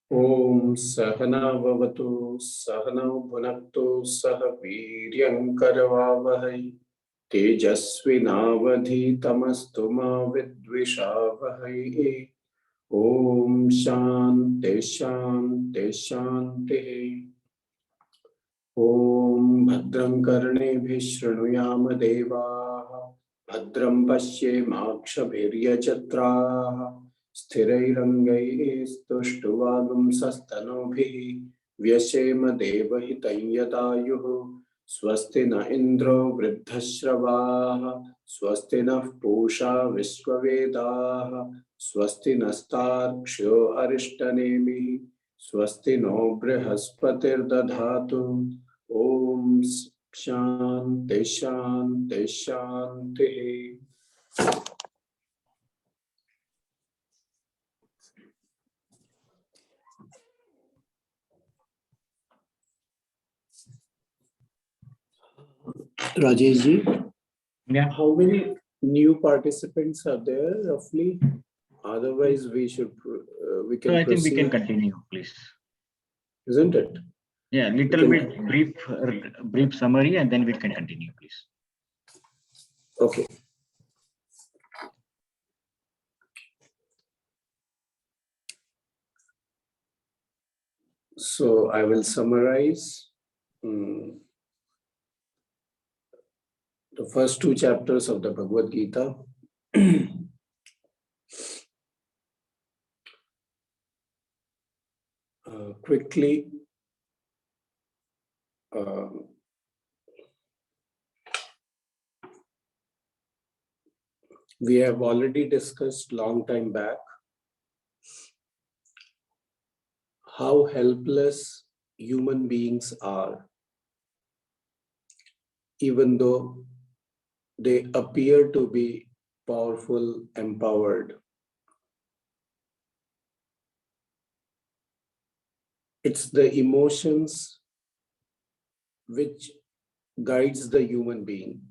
Om Sahana Bhavatu Sahana Bhunaktu Sah Viryam Karavavahai Tejasvinavadhi Tamastu Ma Vidvishavahai. Om Shanti Shanti Shanti. Om Bhadram Karnebhi Shrunuyama Devaah Bhadram Pashyemakshabhiryachatraah Sthirairangai Stushtuvalum Sastanobhi Vyashema Devahitam Yadayuh Swasti na Indro Vriddhashravah Swasti na Pusha Vishwavedah Swasti nastarksho Arishtanemi Swasti no Brihaspati'r Dadhatu. Om Shanti Shanti Shanti. Rajesh ji, Yeah. how many new participants are there roughly? Otherwise, we can. So I think we can continue, please. Isn't it? Yeah, little bit brief summary, and then we can continue, please. Okay. So I will summarize the first two chapters of the Bhagavad Gita. Quickly. We have already discussed long time back how helpless human beings are, even though they appear to be powerful, empowered. It's the emotions which guides the human being.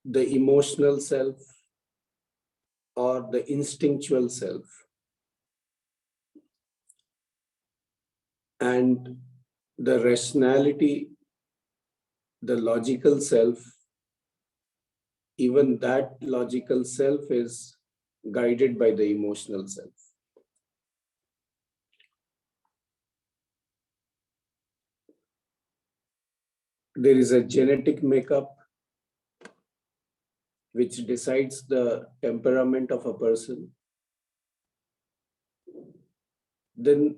The emotional self or the instinctual self. And the rationality, the logical self, even that logical self is guided by the emotional self. There is a genetic makeup which decides the temperament of a person. Then,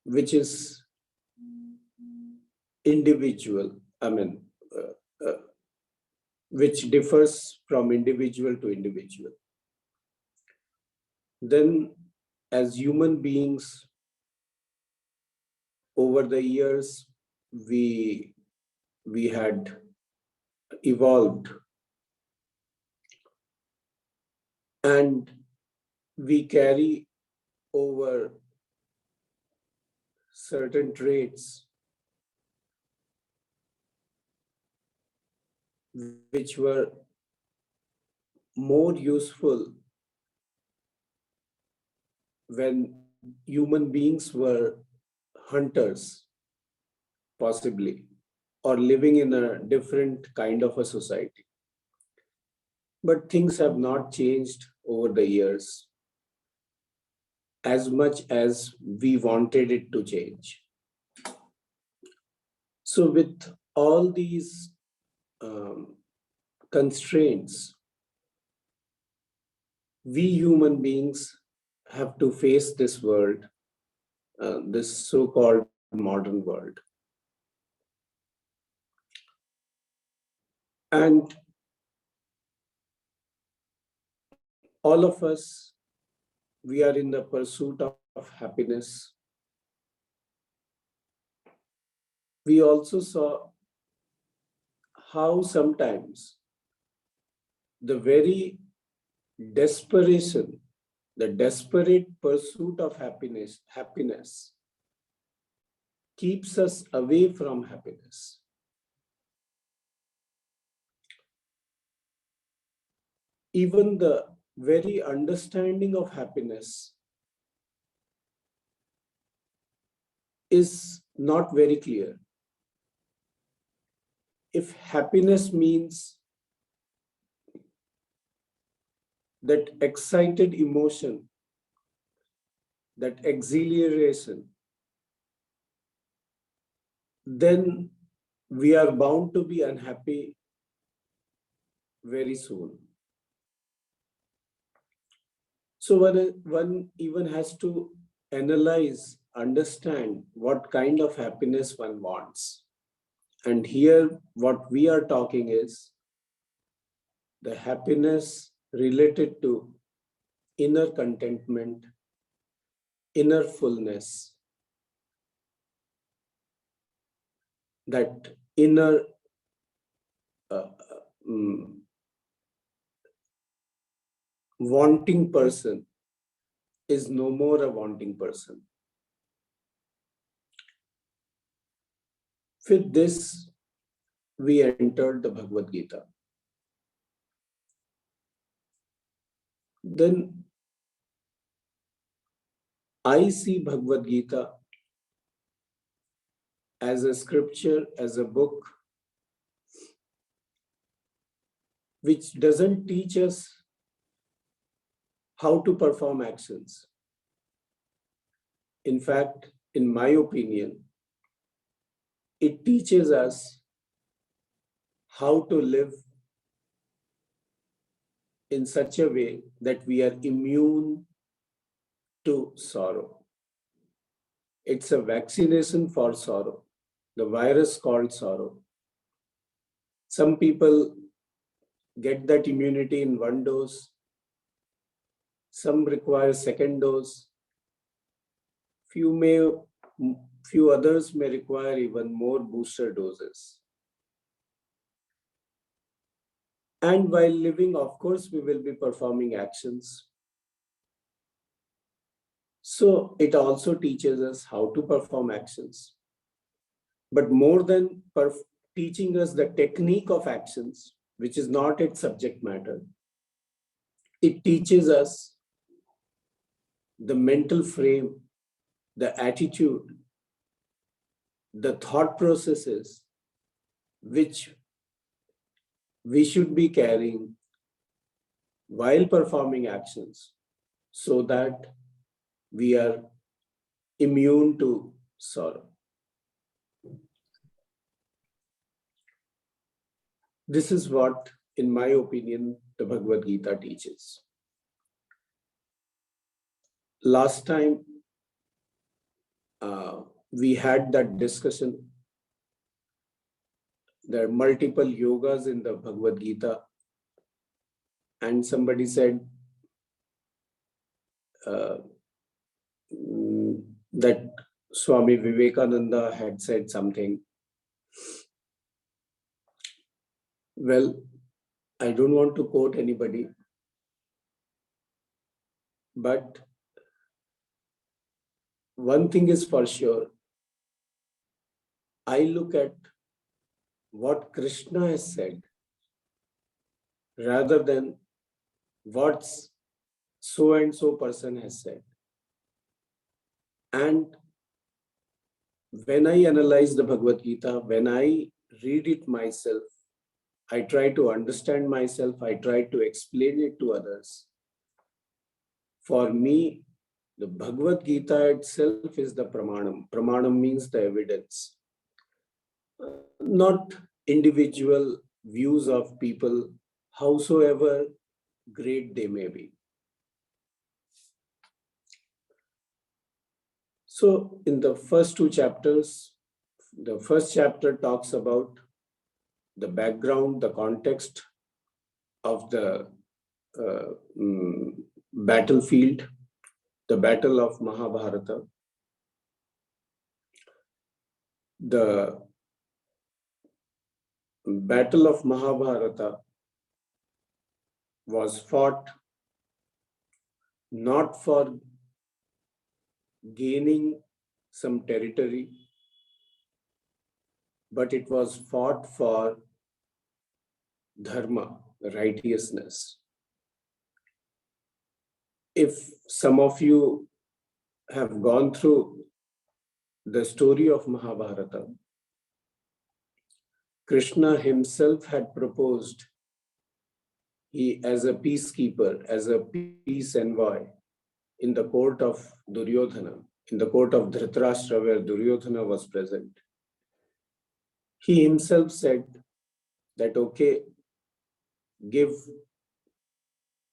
which is individual, which differs from individual to individual. Then, as human beings, over the years, we had evolved, and we carry over certain traits which were more useful when human beings were hunters, possibly, or living in a different kind of a society. But things have not changed over the years as much as we wanted it to change. So with all these constraints, we human beings have to face this world, this so-called modern world. And all of us, we are in the pursuit of happiness. We also saw how sometimes the very desperation, the desperate pursuit of happiness keeps us away from happiness. even the very understanding of happiness is not very clear. If happiness means that excited emotion, that exhilaration, then we are bound to be unhappy very soon. So one even has to analyze, understand what kind of happiness one wants. And here, what we are talking is the happiness related to inner contentment, inner fullness, that inner uh, mm, wanting person is no more a wanting person. With this, we entered the Bhagavad Gita. Then I see Bhagavad Gita as a scripture, as a book, which doesn't teach us how to perform actions. In fact, in my opinion, it teaches us how to live in such a way that we are immune to sorrow. It's a vaccination for sorrow, the virus called sorrow. Some people get that immunity in one dose, some require second dose, few others may require even more booster doses. And while living, of course, we will be performing actions. So it also teaches us how to perform actions. But more than teaching us the technique of actions, which is not its subject matter, it teaches us the mental frame, the attitude, the thought processes which we should be carrying while performing actions so that we are immune to sorrow. This is what, in my opinion, the Bhagavad Gita teaches. Last time we had that discussion. There are multiple yogas in the Bhagavad Gita, and somebody said that Swami Vivekananda had said something. Well, I don't want to quote anybody, but one thing is for sure. I look at what Krishna has said rather than what so and so person has said. And when I analyze the Bhagavad Gita, when I read it myself, I try to understand myself, I try to explain it to others. For me, the Bhagavad Gita itself is the pramanam. Pramanam means the evidence, not individual views of people, howsoever great they may be. So in the first two chapters, the first chapter talks about the background, the context of the battlefield, the battle of Mahabharata. The battle of Mahabharata was fought not for gaining some territory, but it was fought for dharma, righteousness. If some of you have gone through the story of Mahabharata, Krishna himself had proposed, he as a peacekeeper, as a peace envoy in the court of Duryodhana, in the court of Dhritarashtra where Duryodhana was present. He himself said that, okay, give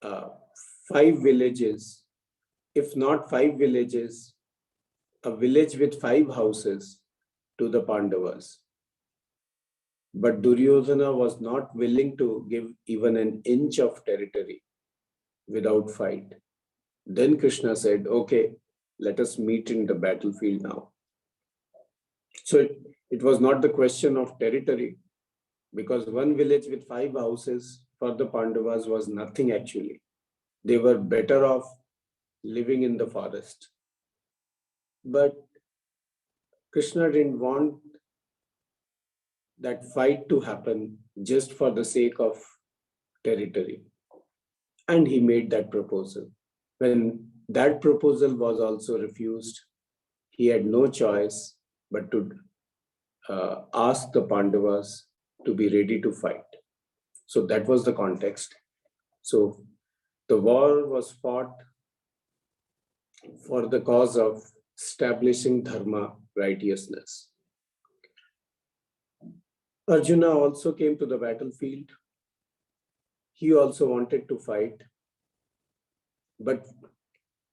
5 villages, if not 5 villages, a village with 5 houses to the Pandavas. But Duryodhana was not willing to give even an inch of territory without fight. Then Krishna said, okay, let us meet in the battlefield now. So it was not the question of territory, because one village with 5 houses for the Pandavas was nothing actually. They were better off living in the forest. But Krishna didn't want that fight to happen just for the sake of territory. And he made that proposal. When that proposal was also refused, he had no choice but to ask the Pandavas to be ready to fight. So that was the context. So the war was fought for the cause of establishing dharma, righteousness. Arjuna also came to the battlefield. He also wanted to fight. But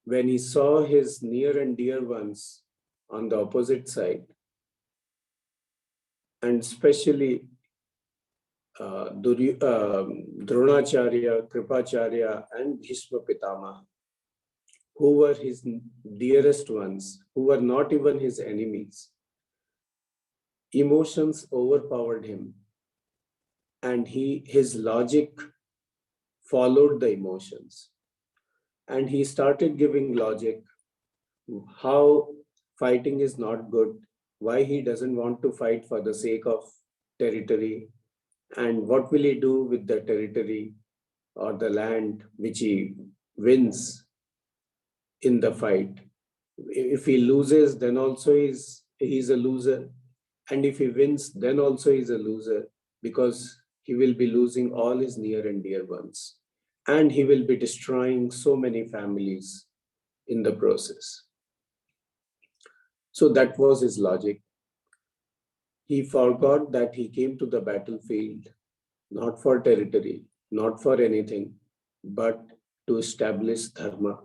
when he saw his near and dear ones on the opposite side, and especially Dronacharya, Kripacharya, and Bhishma Pitama, who were his dearest ones, who were not even his enemies, emotions overpowered him, and his logic followed the emotions. And he started giving logic, how fighting is not good, why he doesn't want to fight for the sake of territory, and what will he do with the territory or the land which he wins in the fight. If he loses, then also he's a loser. And if he wins, then also he's a loser, because he will be losing all his near and dear ones. And he will be destroying so many families in the process. So that was his logic. He forgot that he came to the battlefield not for territory, not for anything, but to establish dharma.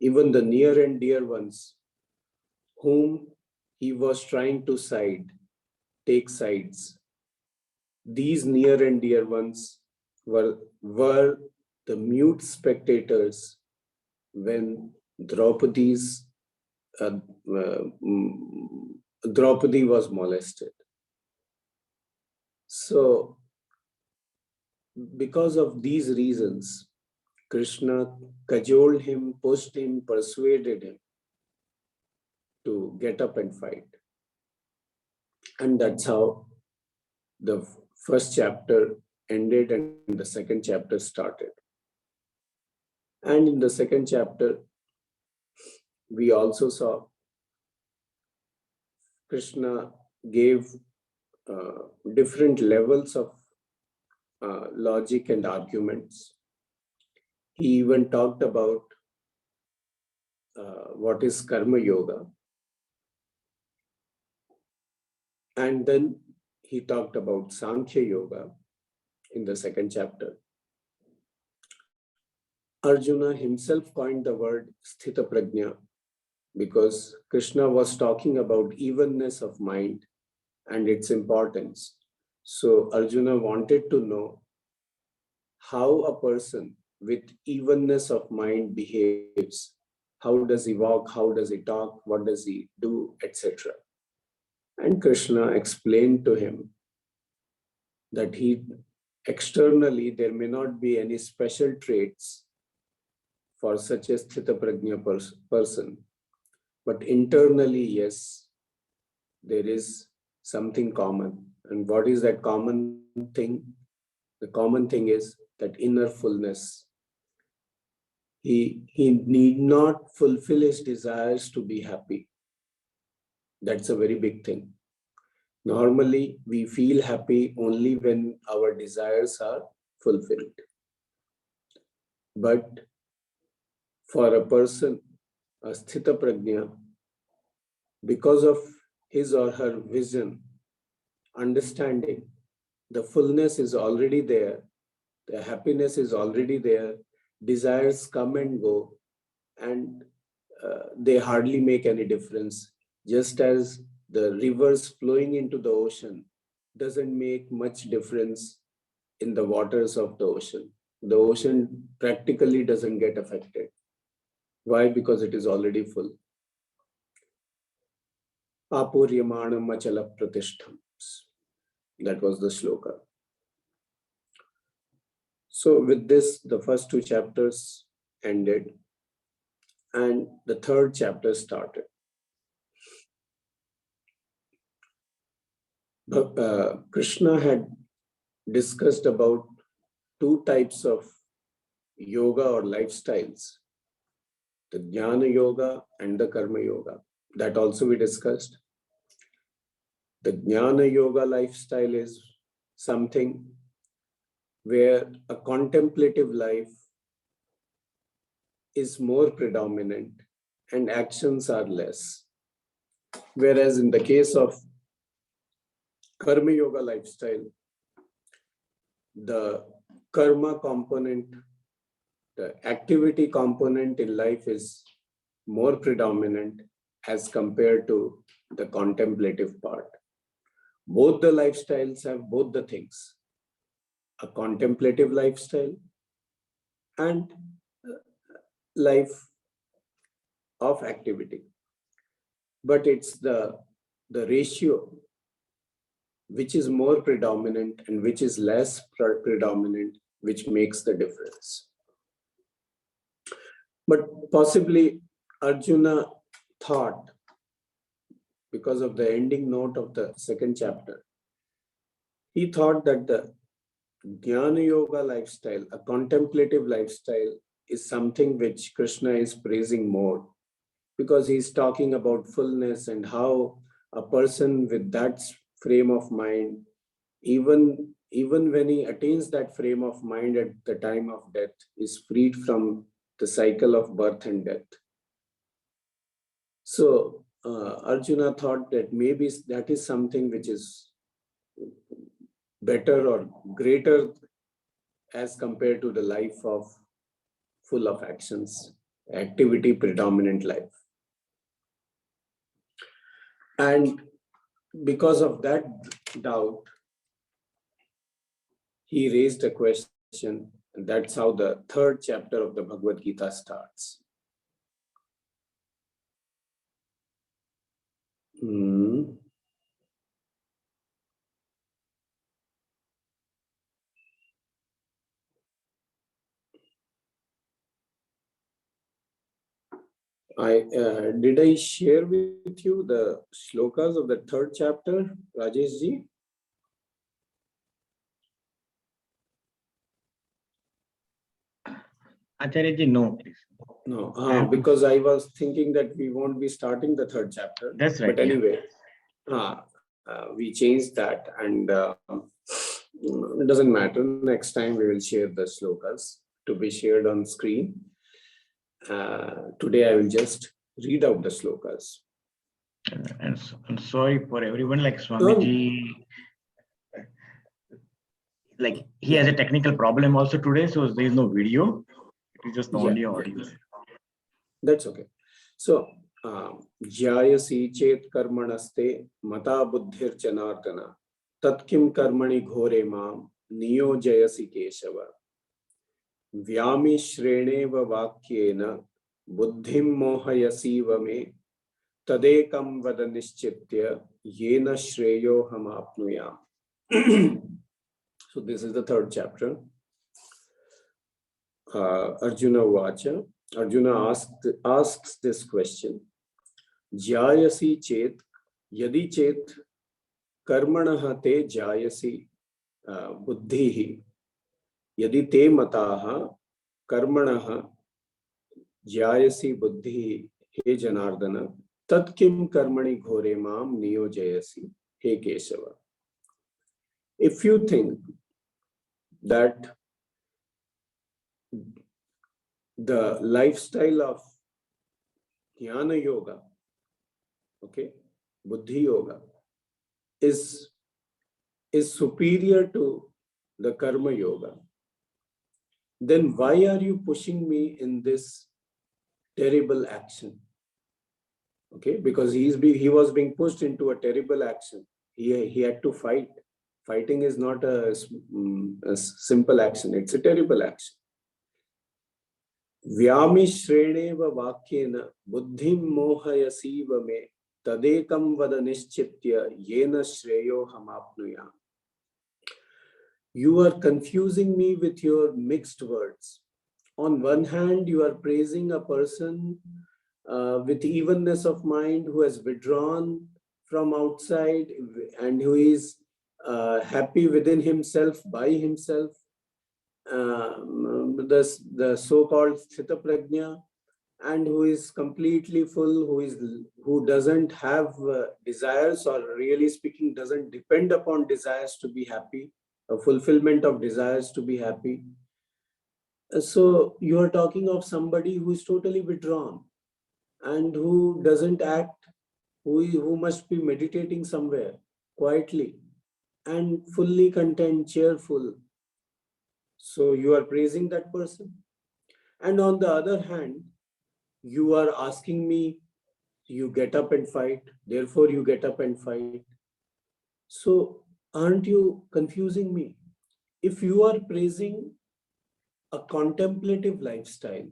Even the near and dear ones whom he was trying to take sides. These near and dear ones were the mute spectators when Draupadi was molested. So, because of these reasons, Krishna cajoled him, pushed him, persuaded him to get up and fight. And that's how the first chapter ended and the second chapter started. And in the second chapter, we also saw Krishna gave different levels of logic and arguments. He even talked about what is karma yoga. And then he talked about Sankhya yoga in the second chapter. Arjuna himself coined the word sthita prajna because Krishna was talking about evenness of mind and its importance. So Arjuna wanted to know how a person with evenness of mind behaves. How does he walk? How does he talk? What does he do? Etc. And Krishna explained to him that externally there may not be any special traits for such a sthita prajna person, but internally, yes, there is something common. And what is that common thing? The common thing is that inner fullness. He need not fulfill his desires to be happy. That's a very big thing. Normally, we feel happy only when our desires are fulfilled. But for a person, a sthita prajna, because of his or her vision, understanding, the fullness is already there, the happiness is already there, desires come and go, and they hardly make any difference. Just as the rivers flowing into the ocean doesn't make much difference in the waters of the ocean. The ocean practically doesn't get affected. Why? Because it is already full. Apuryamanam achala pratishtham. That was the shloka. So with this, the first two chapters ended and the third chapter started. Krishna had discussed about two types of yoga or lifestyles, the Jnana Yoga and the Karma Yoga. That also we discussed. The Jnana Yoga lifestyle is something where a contemplative life is more predominant and actions are less. Whereas in the case of Karma Yoga lifestyle, the karma component, the activity component in life is more predominant as compared to the contemplative part. Both the lifestyles have both the things, a contemplative lifestyle and life of activity. But it's the ratio which is more predominant and which is less predominant, which makes the difference. But possibly Arjuna thought, because of the ending note of the second chapter, he thought that the Jnana Yoga lifestyle, a contemplative lifestyle, is something which Krishna is praising more, because he's talking about fullness and how a person with that frame of mind, even when he attains that frame of mind at the time of death, is freed from the cycle of birth and death. So Arjuna thought that maybe that is something which is better or greater as compared to the life of full of actions, activity predominant life. And because of that doubt, he raised a question, and that's how the third chapter of the Bhagavad Gita starts. Did I share with you the shlokas of the third chapter, Rajesh ji? Acharya ji, no, please. No, because I was thinking that we won't be starting the third chapter. That's right. But anyway, we changed that, and it doesn't matter. Next time we will share the shlokas to be shared on screen. Today I will just read out the shlokas. And I'm sorry for everyone, like Swamiji, like he has a technical problem also today, so there is no video. It is just only audio. That's okay. So, Jyayasi chet karmanaste mata buddhir janardana tatkim karmani ghore mam niyo jayasi keshava vyami shreneva vakyena buddhim mohayasiva me tadekam vada nischitya yena shreyo ham apnuyam. So this is the third chapter. Arjuna Vacha. Arjuna asks this question. Jayasi chet, yadi chet, karmanah te jayasi buddhihi, yadi te mataha, karmanah Jayasi buddhi he Janardana tat kim karmani ghore mam niyojayasi he Keshava. If you think that the lifestyle of Jnana Yoga, okay, Buddhi Yoga, is superior to the Karma Yoga, then why are you pushing me in this terrible action? Okay, because he was being pushed into a terrible action. He had to fight. Fighting is not a simple action. It's a terrible action. Vyami shreneva vakyena buddhim mohayasiva me tadekam vada nischitya yena shreyo hamapnuya. You are confusing me with your mixed words. On one hand, you are praising a person with evenness of mind who has withdrawn from outside and who is happy within himself, by himself. The so-called Sthita Prajna, and who is completely full, who doesn't have desires, or really speaking doesn't depend upon desires to be happy, a fulfillment of desires to be happy. So you are talking of somebody who is totally withdrawn and who doesn't act, who must be meditating somewhere quietly and fully content, cheerful. So you are praising that person. And on the other hand, you are asking me, you get up and fight, therefore you get up and fight. So aren't you confusing me? If you are praising a contemplative lifestyle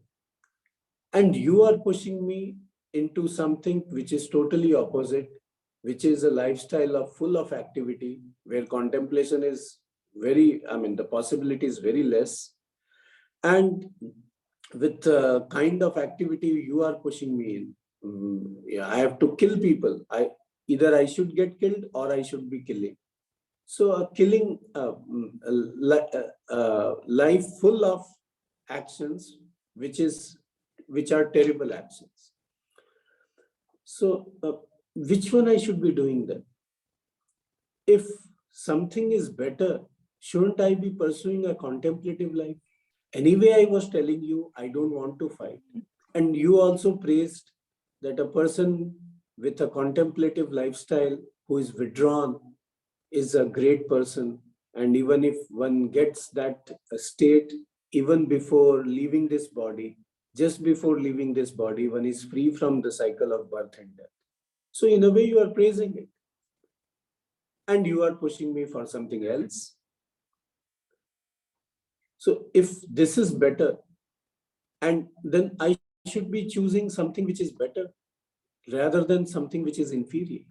and you are pushing me into something which is totally opposite, which is a lifestyle of full of activity, where contemplation is the possibility is very less, and with the kind of activity you are pushing me in, yeah, I have to kill people. Either I should get killed or I should be killing. So a killing life full of actions, which are terrible actions. So which one I should be doing then? If something is better, shouldn't I be pursuing a contemplative life? Anyway, I was telling you, I don't want to fight. And you also praised that a person with a contemplative lifestyle who is withdrawn is a great person. And even if one gets that state, even before leaving this body, just before leaving this body, one is free from the cycle of birth and death. So in a way, you are praising it. And you are pushing me for something else. So if this is better, and then I should be choosing something which is better rather than something which is inferior.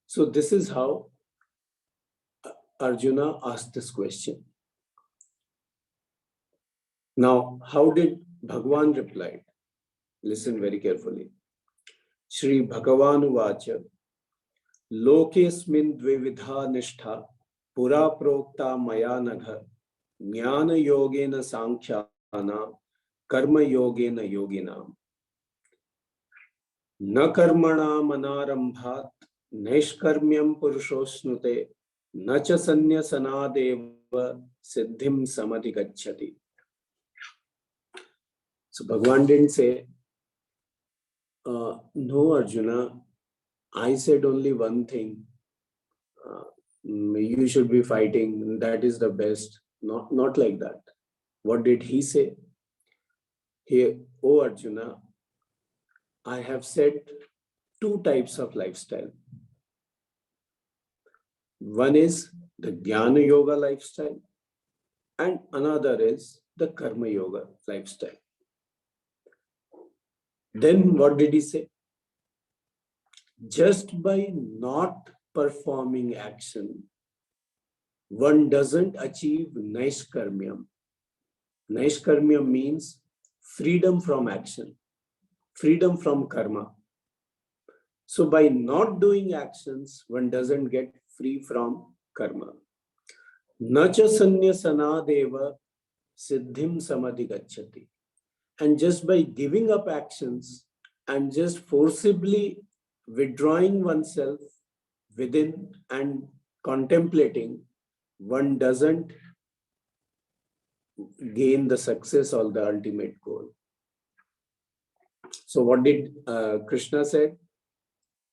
So this is how Arjuna asked this question. Now, how did Bhagwan reply? Listen very carefully. Shri Bhagavan Vacha Lokesmin Dvividha Nishtha Pura Prokta Maya Nagha Jnana Yogena Sankhyana Karma Yogena Yoginam Na Karmana Manarambhat Neshkarmyam Purushosnute Nacha Sanyasanadeva Siddhim Samadhigacchati. So Bhagavan didn't say, no, Arjuna, I said only one thing. You should be fighting. That is the best. Not like that. What did he say? Here, oh Arjuna, I have said two types of lifestyle. One is the Jnana Yoga lifestyle, and another is the Karma Yoga lifestyle. Then what did he say? Just by not performing action, one doesn't achieve Naishkarmyam. Naishkarmyam means freedom from action, freedom from karma. So by not doing actions, one doesn't get free from karma. Nacha sanyasanadeva siddhim samadhigacchati. And just by giving up actions and just forcibly withdrawing oneself within and contemplating, one doesn't gain the success or the ultimate goal. So what did Krishna said?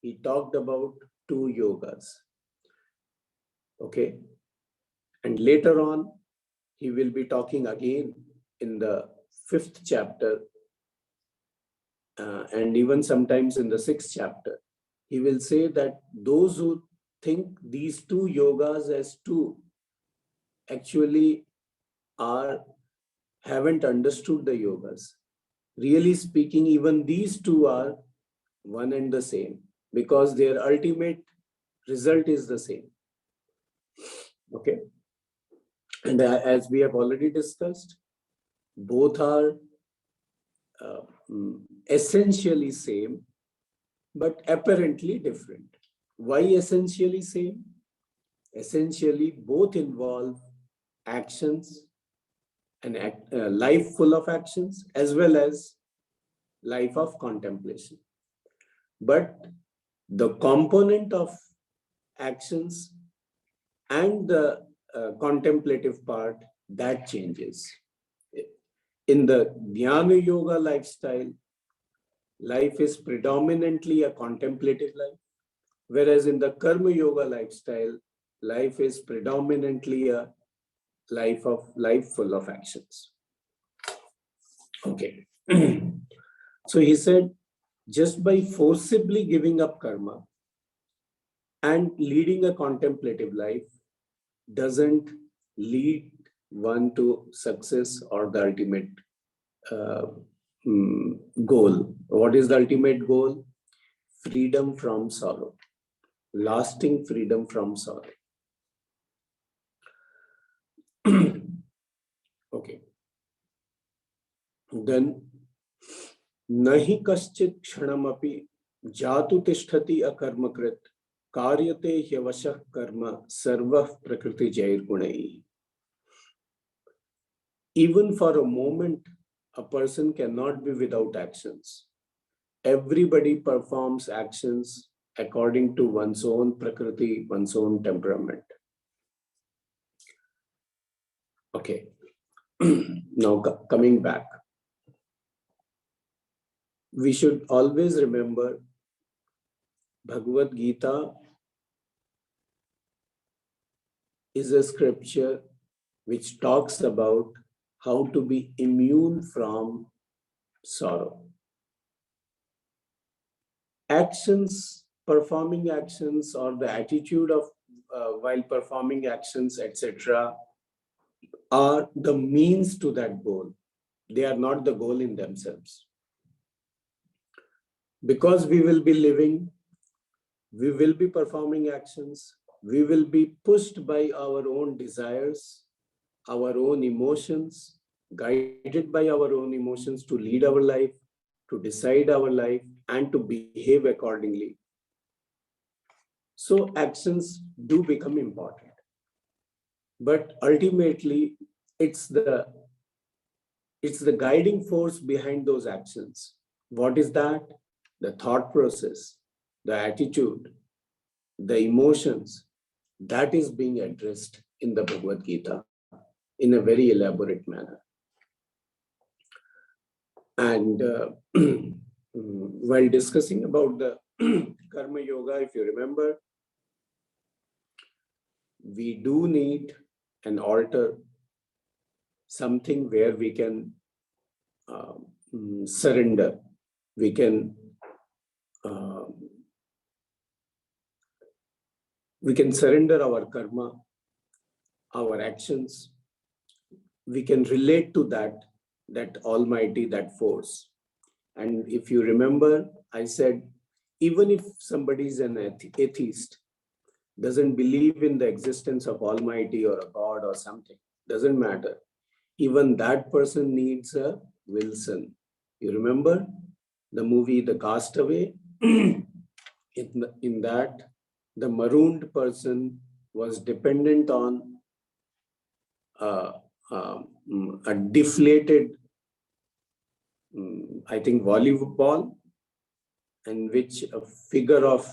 He talked about 2 yogas. Okay. And later on, he will be talking again in the 5th chapter and even sometimes in the 6th chapter. He will say that those who think these 2 yogas as 2 actually haven't understood the yogas. Really speaking, even these 2 are one and the same, because their ultimate result is the same. Okay. And as we have already discussed, both are essentially same, but apparently different. Why essentially same? Essentially, both involve actions and life full of actions, as well as life of contemplation. But the component of actions and the contemplative part, that changes. In the Jnana Yoga lifestyle, life is predominantly a contemplative life, whereas in the Karma Yoga lifestyle, life is predominantly a life full of actions. Okay. So he said, just by forcibly giving up karma and leading a contemplative life doesn't lead one to success or the ultimate goal. What is the ultimate goal? Freedom from sorrow, lasting freedom from sorrow. Okay. Then, nahi kaschit kshanamapi jatu tishtati akarmakrit karyate hyavashah karma sarvah prakriti jair gunai. Even for a moment, a person cannot be without actions. Everybody performs actions according to one's own prakriti, one's own temperament. Okay. Now coming back, we should always remember Bhagavad Gita is a scripture which talks about how to be immune from sorrow. Actions, performing actions, or the attitude of while performing actions, etc., are the means to that goal. They are not the goal in themselves. Because we will be living, we will be performing actions, we will be pushed by our own desires, our own emotions, guided by our own emotions to lead our life, to decide our life, and to behave accordingly. So actions do become important. But ultimately, it's the guiding force behind those actions. What is that? The thought process, the attitude, the emotions, that is being addressed in the Bhagavad Gita in a very elaborate manner. And while discussing about the Karma Yoga, if you remember, we do need an altar, something where we can surrender. We can surrender our karma, our actions. We can relate to that Almighty, that force. And if you remember, I said, even if somebody is an atheist, doesn't believe in the existence of Almighty or a God or something, doesn't matter. Even that person needs a Wilson. You remember the movie The Castaway? In that, the marooned person was dependent on a deflated I think, volleyball, in which a figure of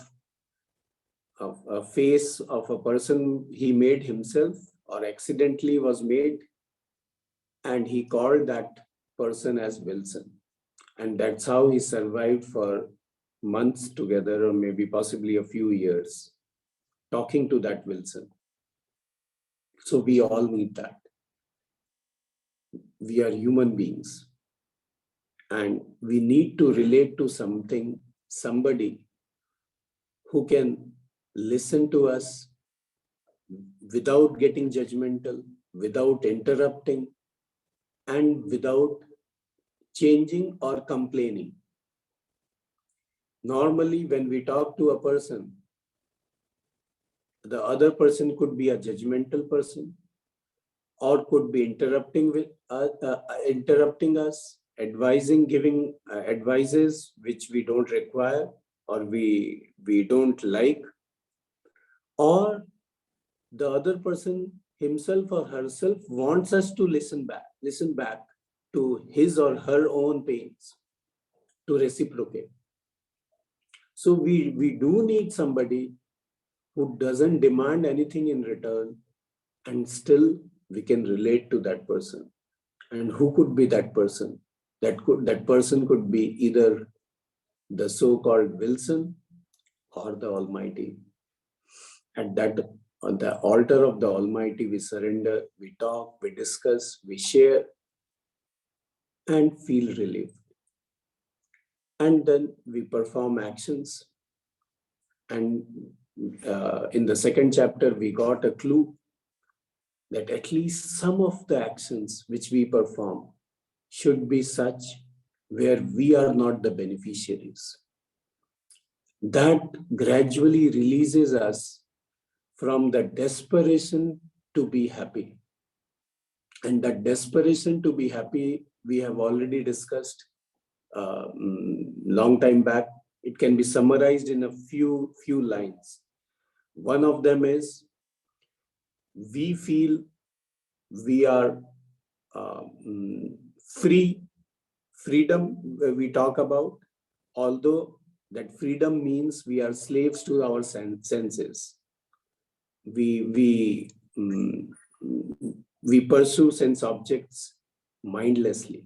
a face of a person he made himself or accidentally was made, and he called that person as Wilson. And that's how he survived for months together, or maybe possibly a few years, talking to that Wilson. So we all need that. We are human beings, and we need to relate to somebody who can listen to us without getting judgmental, without interrupting, and without changing or complaining. Normally, when we talk to a person, the other person could be a judgmental person, or could be interrupting us, giving advices which we don't require or we don't like, or the other person himself or herself wants us to listen back to his or her own pains, to reciprocate. So we do need somebody who doesn't demand anything in return, and still we can relate to that person. And who could be that person? That person could be either the so-called Wilson or the Almighty. At that, on the altar of the Almighty, we surrender, we talk, we discuss, we share, and feel relieved. And then we perform actions. And in the second chapter, we got a clue that at least some of the actions which we perform should be such where we are not the beneficiaries. That gradually releases us from the desperation to be happy. And that desperation to be happy, we have already discussed long time back. It can be summarized in a few lines. One of them is, we feel we are free. Freedom we talk about, although that freedom means we are slaves to our senses. We pursue sense objects mindlessly.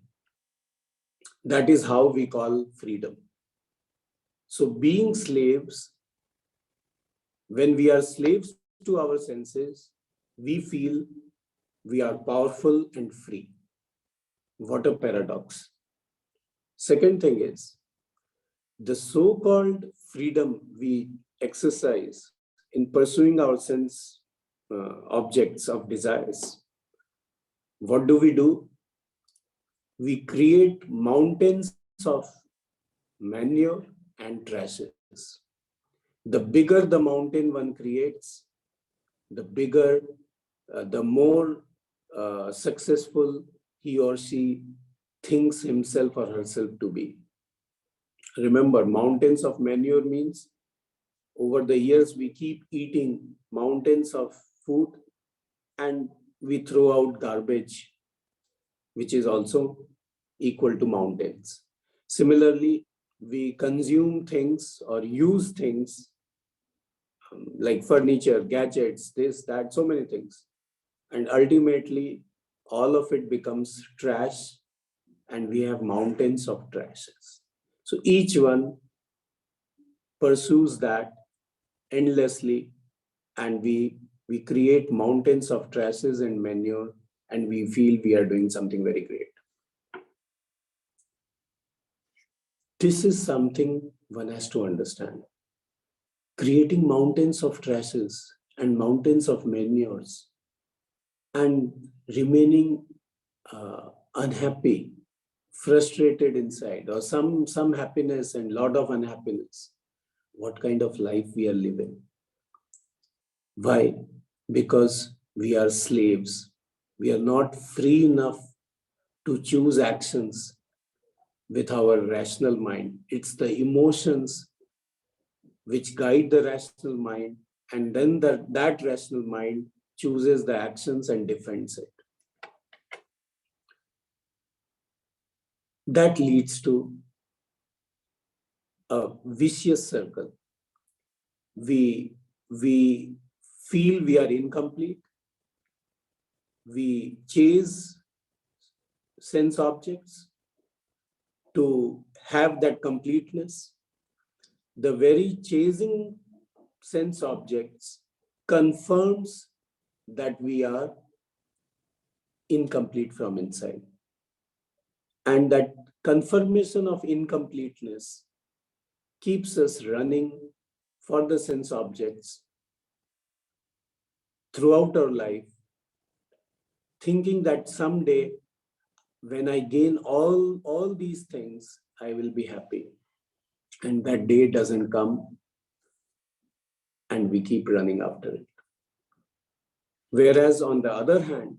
That is how we call freedom. So being slaves, when we are slaves to our senses, we feel we are powerful and free. What a paradox. Second thing is, the so-called freedom we exercise in pursuing our sense objects of desires, what do? We create mountains of manure and trashes. The bigger the mountain one creates, the more successful he or she thinks himself or herself to be. Remember, mountains of manure means over the years we keep eating mountains of food and we throw out garbage, which is also equal to mountains. Similarly, we consume things or use things like furniture, gadgets, this, that, so many things. And ultimately, all of it becomes trash, and we have mountains of trashes. So each one pursues that endlessly, and we create mountains of trashes and manure, and we feel we are doing something very great. This is something one has to understand. Creating mountains of trashes and mountains of manures and remaining unhappy, frustrated inside, or some happiness and lot of unhappiness. What kind of life we are living? Why? Because we are slaves. We are not free enough to choose actions with our rational mind. It's the emotions which guide the rational mind, and then that rational mind chooses the actions and defends it. that leads to a vicious circle. We feel we are incomplete. We chase sense objects to have that completeness. The very chasing sense objects confirms that we are incomplete from inside. And that confirmation of incompleteness keeps us running for the sense objects throughout our life, thinking that someday when I gain all these things, I will be happy. And that day doesn't come, and we keep running after it. Whereas on the other hand,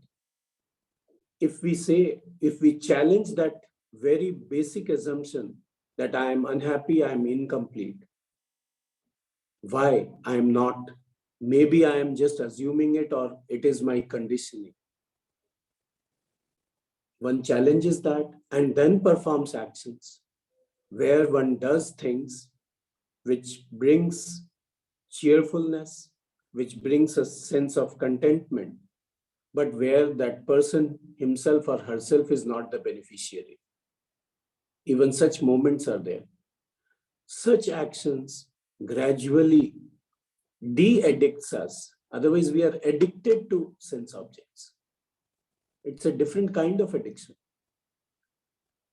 if we challenge that very basic assumption that I am unhappy, I am incomplete, why I am not, maybe I am just assuming it, or it is my conditioning. One challenges that and then performs actions where one does things which brings cheerfulness, which brings a sense of contentment, but where that person himself or herself is not the beneficiary. Even such moments are there. Such actions gradually de-addicts us. Otherwise, we are addicted to sense objects. It's a different kind of addiction.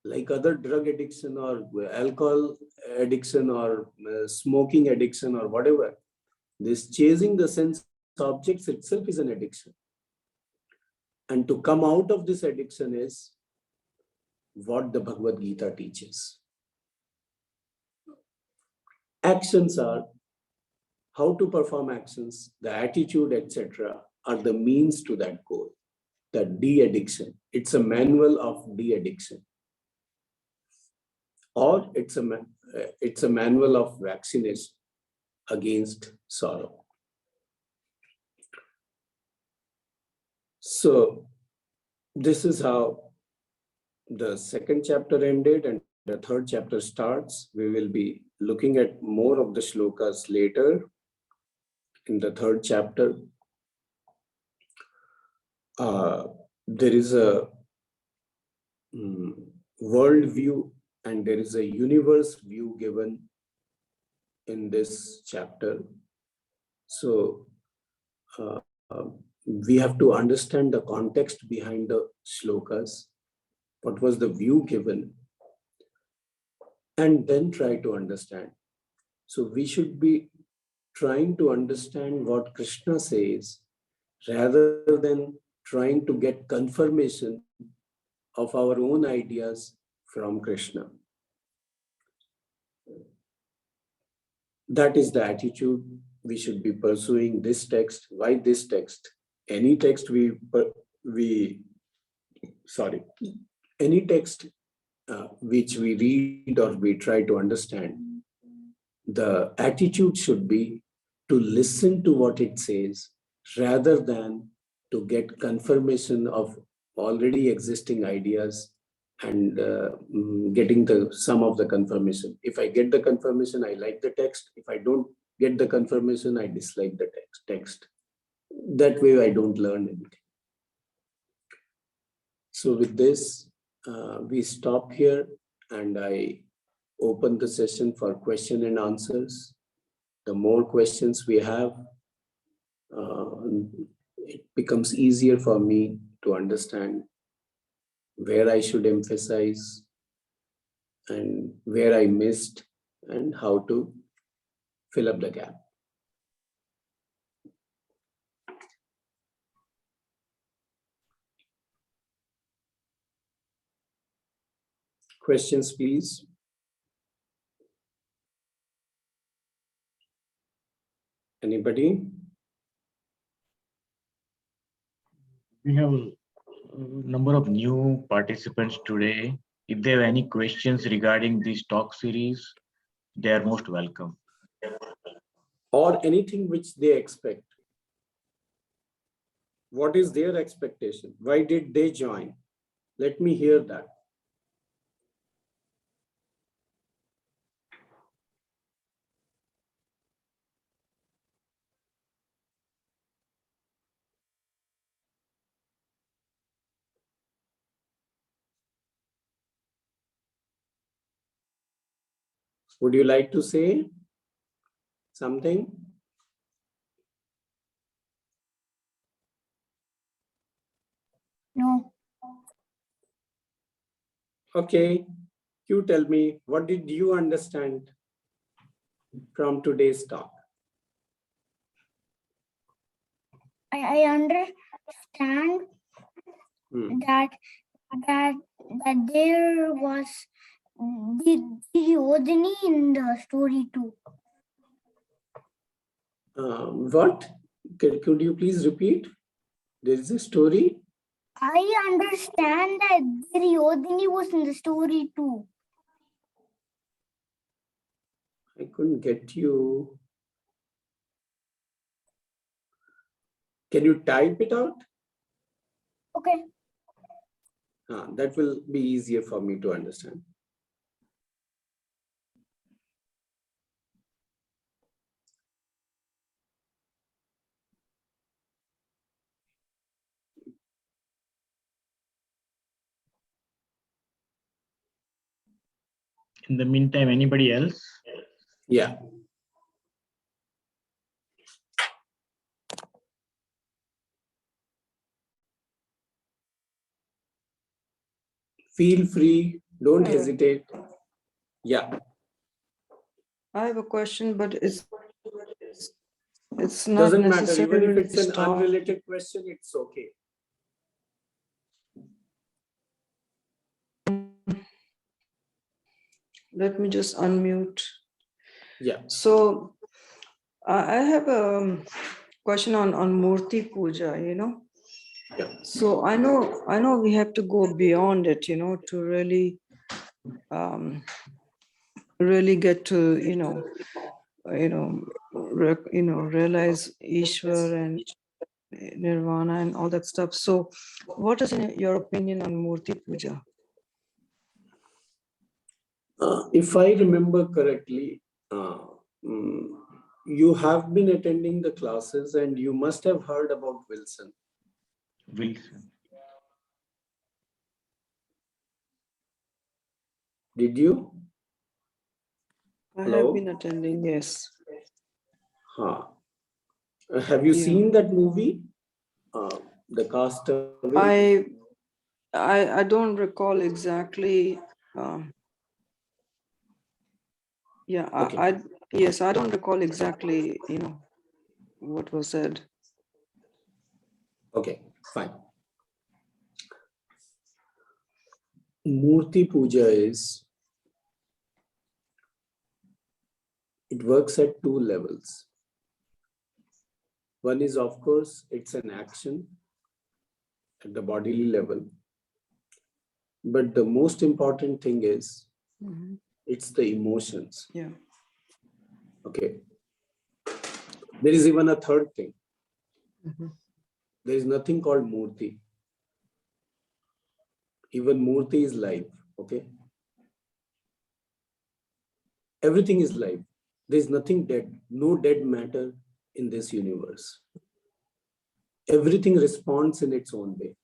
Like other drug addiction or alcohol addiction or smoking addiction or whatever, this chasing the sense objects itself is an addiction. And to come out of this addiction is what the Bhagavad Gita teaches. Actions are how to perform actions, the attitude, etc., are the means to that goal, the de-addiction. It's a manual of de-addiction. Or it's a manual of vaccination against sorrow. So this is how the second chapter ended and the third chapter starts. We will be looking at more of the shlokas later in the third chapter. There is a world view and there is a universe view given in this chapter. So we have to understand the context behind the shlokas, what was the view given, and then try to understand. So we should be trying to understand what Krishna says rather than trying to get confirmation of our own ideas from Krishna. That is the attitude we should be pursuing this text. Why this text? Any text any text which we read or we try to understand, the attitude should be to listen to what it says rather than to get confirmation of already existing ideas and getting some of the confirmation. If I get the confirmation, I like the text. If I don't get the confirmation, I dislike the text. That way I don't learn anything. So with this, we stop here and I open the session for question and answers. The more questions we have, it becomes easier for me to understand where I should emphasize and where I missed and how to fill up the gap. Questions, please. Anybody? We have a number of new participants today. If they have any questions regarding this talk series, they are most welcome. Or anything which they expect. What is their expectation? Why did they join? Let me hear that. Would you like to say something? No. Okay, you tell me, what did you understand from today's talk? I understand that there was the Odini in the story too. What? Could you please repeat? There is a story? I understand that the Odini was in the story too. I couldn't get you. Can you type it out? Okay. That will be easier for me to understand. In the meantime, anybody else? Yeah. Feel free, don't hesitate. Yeah. I have a question, but it's not Doesn't matter, necessarily even if it's an stop. unrelated question, it's okay. Let me just unmute. Yeah. So I have a question on Murti Puja, Yeah. So I know we have to go beyond it, to really really get to realize Ishwar and Nirvana and all that stuff. So what is your opinion on Murti Puja? If I remember correctly, you have been attending the classes and you must have heard about Wilson. Wilson. Did you? I Hello? have been attending, yes. Have you Yeah. seen that movie? The Castaway? I don't recall exactly. Yeah, Okay. yes, I don't recall exactly, what was said. Okay, fine. Murti Puja it works at two levels. One is, of course, it's an action at the bodily level. But the most important thing is, it's the emotions. Yeah. Okay. There is even a third thing. There is nothing called Murti. Even Murti is live. Okay. Everything is live. There is nothing dead. No dead matter in this universe. Everything responds in its own way.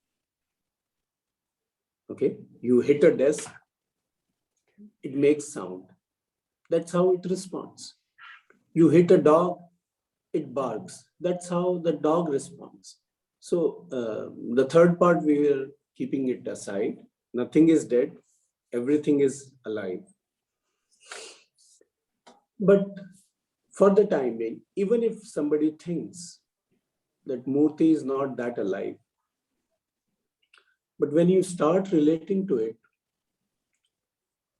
Okay. You hit a desk, it makes sound. That's how it responds. You hit a dog, it barks. That's how the dog responds. So the third part, we were keeping it aside. Nothing is dead. Everything is alive. But for the time being, even if somebody thinks that Murti is not that alive, but when you start relating to it,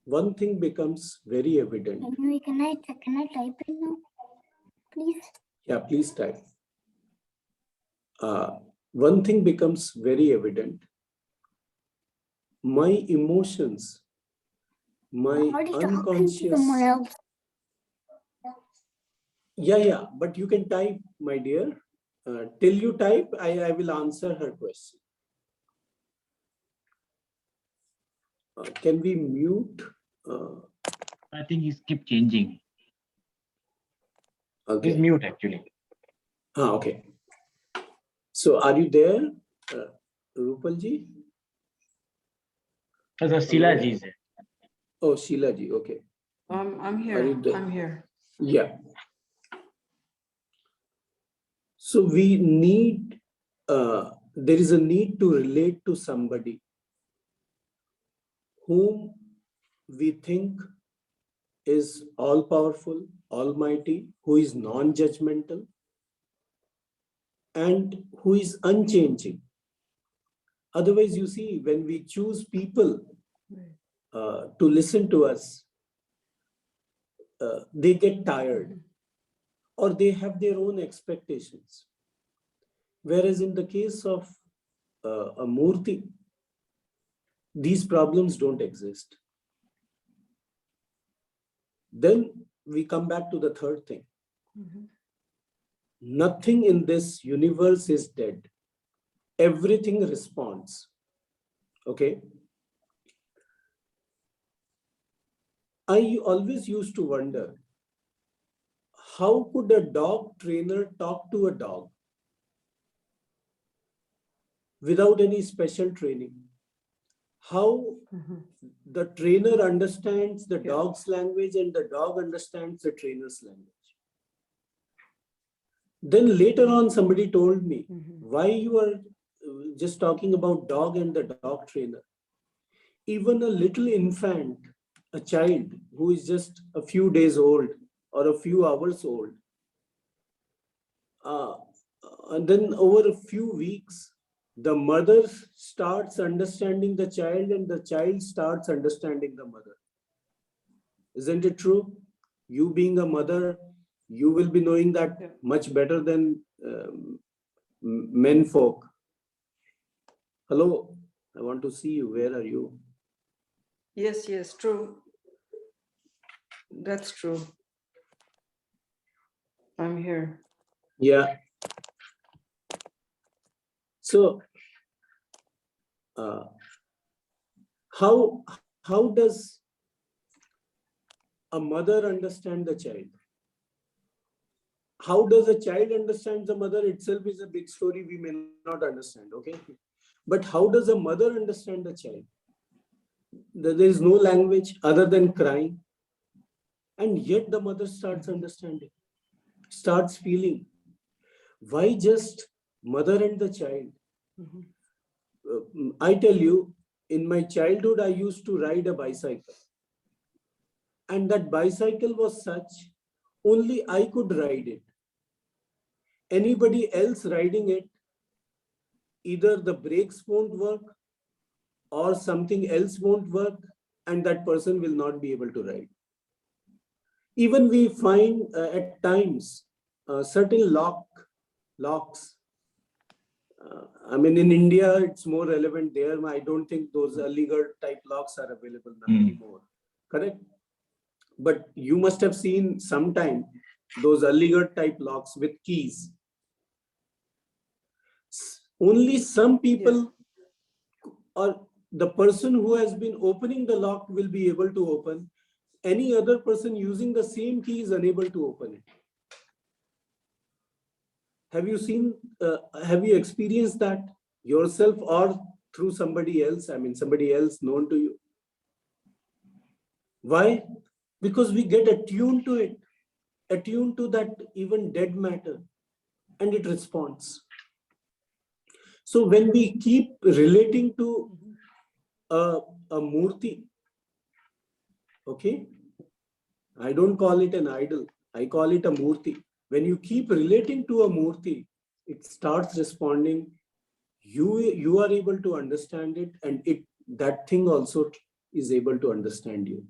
one thing becomes very evident. Can I type it now, please? Yeah, please type. One thing becomes very evident. My emotions, my unconscious. Yeah, but you can type, my dear. Till you type, I will answer her question. Can we mute? I think he's keep changing. Okay. He's mute actually. Okay. So are you there, Rupalji? Sheila ji is there. Oh, Sheila ji, okay. I'm Are you here. there? I'm here. Yeah. So we need, there is a need to relate to somebody whom we think is all powerful, almighty, who is non-judgmental, and who is unchanging. Otherwise, you see, when we choose people to listen to us, they get tired or they have their own expectations. Whereas in the case of a Murti, these problems don't exist. Then we come back to the third thing. Nothing in this universe is dead. Everything responds. Okay. I always used to wonder, how could a dog trainer talk to a dog without any special training? How the trainer understands the dog's language and the dog understands the trainer's language. Then later on, somebody told me, why you are just talking about dog and the dog trainer? Even a little infant, a child who is just a few days old or a few hours old, and then over a few weeks, the mother starts understanding the child and the child starts understanding the mother. Isn't it true? You being a mother, you will be knowing that much better than men folk. Hello, I want to see you. Where are you? Yes, yes, true. That's true. I'm here. Yeah. So, how does a mother understand the child? How does a child understand the mother itself is a big story we may not understand, okay? But how does a mother understand the child? There is no language other than crying. And yet the mother starts understanding, starts feeling. Why just mother and the child? I tell you, in my childhood, I used to ride a bicycle. And that bicycle was such, only I could ride it. Anybody else riding it, either the brakes won't work or something else won't work, and that person will not be able to ride. Even we find at times certain locks. I mean, in India, it's more relevant there. I don't think those Aligarh type locks are available now anymore. Correct? But you must have seen sometime those Aligarh type locks with keys. Only some people or the person who has been opening the lock will be able to open. Any other person using the same key is unable to open it. Have you seen, have you experienced that yourself or through somebody else? I mean, somebody else known to you. Why? Because we get attuned to it, attuned to that even dead matter, and it responds. So when we keep relating to a murti, okay, I don't call it an idol, I call it a murti. When you keep relating to a murti, it starts responding. You are able to understand it, and that thing also is able to understand you.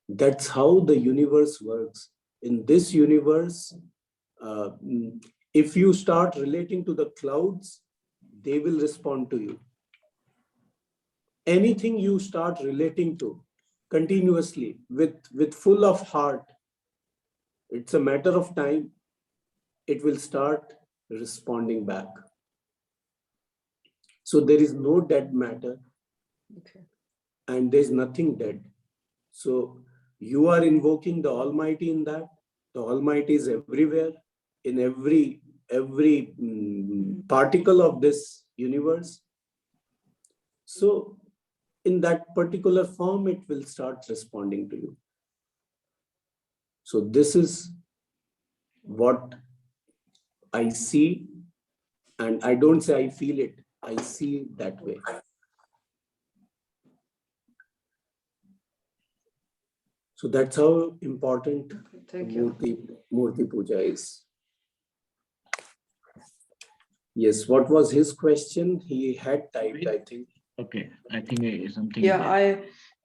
That's how the universe works. In this universe, if you start relating to the clouds, they will respond to you. Anything you start relating to continuously with full of heart, it's a matter of time, it will start responding back. So there is no dead matter, and there's nothing dead. So you are invoking the Almighty in that. The Almighty is everywhere, in every particle of this universe. So in that particular form, it will start responding to you. So this is what I see, and I don't say I feel it, I see that way. So that's how important Thank you. Murti Puja is. Yes, what was his question? He had typed, I think. Okay, I think something. Yeah,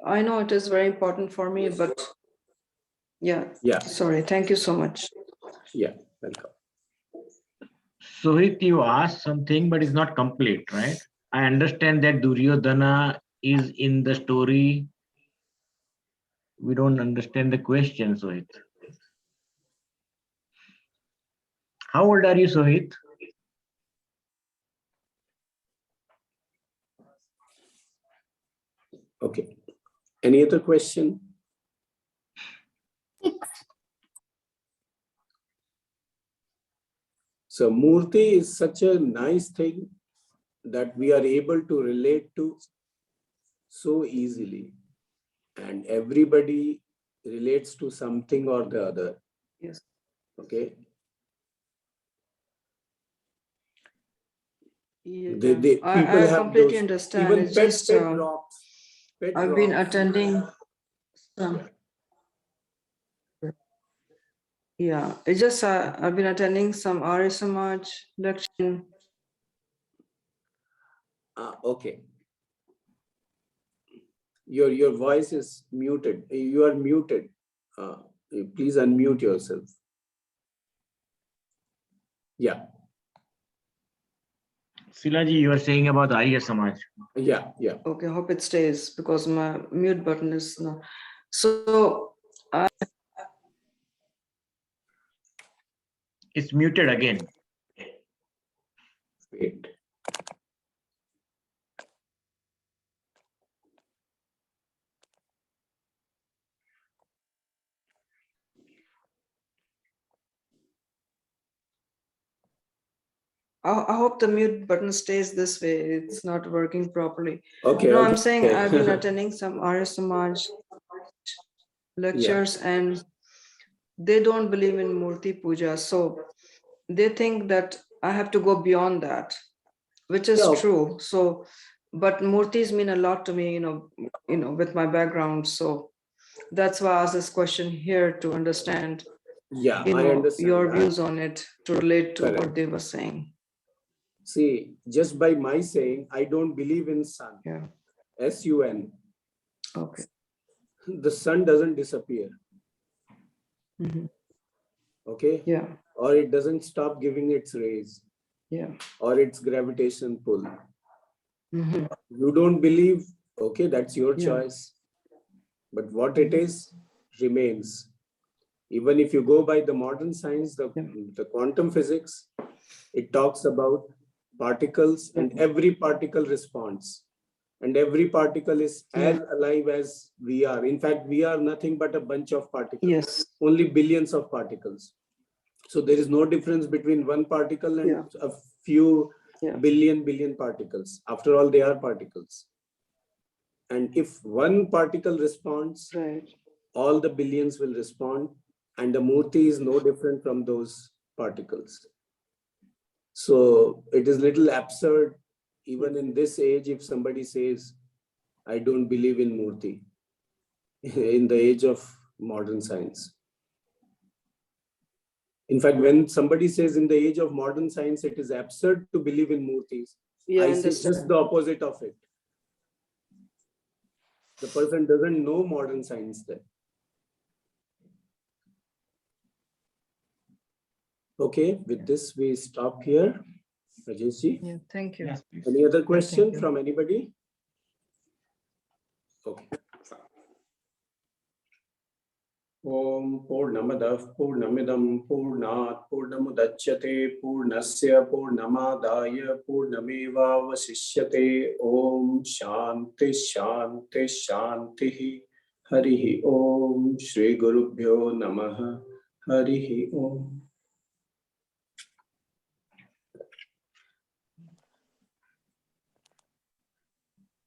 I know it is very important for me, but yeah. Sorry. Thank you so much. Yeah, welcome. Sohit, you asked something, but it's not complete, right? I understand that Duryodhana is in the story. We don't understand the question, Sohit. How old are you, Sohit? Okay. Any other question? 6. So Murti is such a nice thing that we are able to relate to so easily. And everybody relates to something or the other. Yes. Okay. Yeah. People I have completely those, understand. even It's pet just rocks. I've been attending some. Yeah, it's just I've been attending some Arya Samaj lecture. Okay. Your voice is muted. You are muted. Please unmute yourself. Yeah. Silaji, you are saying about Arya Samaj. Yeah. Okay, hope it stays because my mute button is not. So It's muted again. Wait. I hope the mute button stays this way. It's not working properly. Okay. No, okay. I'm saying I've been attending some Arya Samaj lectures and they don't believe in Murti Puja. So they think that I have to go beyond that, which is true. So, but Murtis mean a lot to me, with my background. So that's why I asked this question here to understand, Yeah, I understand your that. views on it to relate to Correct. what they were saying. See, just by my saying, I don't believe in sun. Yeah. S-U-N. Okay. The sun doesn't disappear. Mhm. Okay. Yeah. Or it doesn't stop giving its rays. Yeah. Or its gravitation pull. Mhm. You don't believe, okay, that's your Yeah. choice. But what it is remains. Even if you go by the modern science, the quantum physics, it talks about particles and every particle responds. And every particle is as alive as we are. In fact, we are nothing but a bunch of particles. Yes. Only billions of particles. So there is no difference between one particle and a few billion particles. After all, they are particles. And if one particle responds, all the billions will respond. And the Murti is no different from those particles. So it is little absurd, even in this age, if somebody says, I don't believe in Murti, in the age of modern science. In fact, when somebody says in the age of modern science, it is absurd to believe in Murtis, I see just the opposite of it. The person doesn't know modern science then. Okay, with this we stop here. Rajesh ji? Yeah, thank you. Any other question from anybody? Okay. Om Purnamadah Purnamidam Purnat Purnamudachyate Purnasya Purnamadaya Purnameva Vasishyate Om Shanti Shanti Shanti Harihi Om Shri Gurubhyo Namaha Harihi Om.